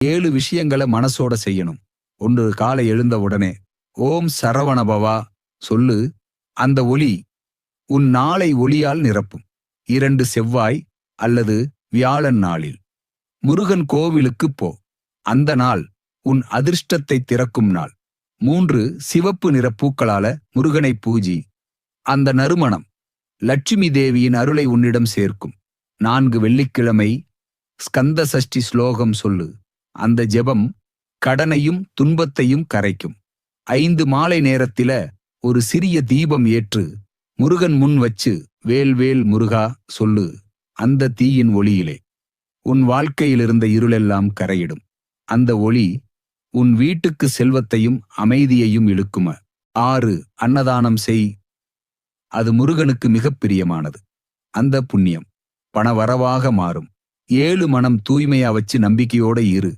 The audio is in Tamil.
7 விஷயங்களை மனசோட செய்யணும். 1, காலை எழுந்த உடனே ஓம் சரவணபவா சொல்லு. அந்த ஒலி உன் நாளை ஒளியால் நிரப்பும். 2, செவ்வாய் அல்லது வியாழன் நாளில் முருகன் கோவிலுக்குப் போ. அந்த நாள் உன் அதிர்ஷ்டத்தை திறக்கும் நாள். 3, சிவப்பு நிற பூக்களால முருகனை பூஜி. அந்த நறுமணம் லட்சுமி தேவியின் அருளை உன்னிடம் சேர்க்கும். 4, வெள்ளிக்கிழமை ஸ்கந்த சஷ்டி ஸ்லோகம் சொல்லு. அந்த ஜெபம் கடனையும் துன்பத்தையும் கரைக்கும். 5, மாலை நேரத்தில ஒரு சிறிய தீபம் ஏற்று முருகன் முன் வச்சு வேல் வேல் முருகா சொல்லு. அந்த தீயின் ஒளியிலே உன் வாழ்க்கையிலிருந்த இருளெல்லாம் கரையிடும். அந்த ஒளி உன் வீட்டுக்கு செல்வத்தையும் அமைதியையும் இழுக்கும. 6, அன்னதானம் செய். அது முருகனுக்கு மிகப் பிரியமானது. அந்த புண்ணியம் பணவரவாக மாறும். 7, மனம் தூய்மையா வச்சு நம்பிக்கையோட இரு.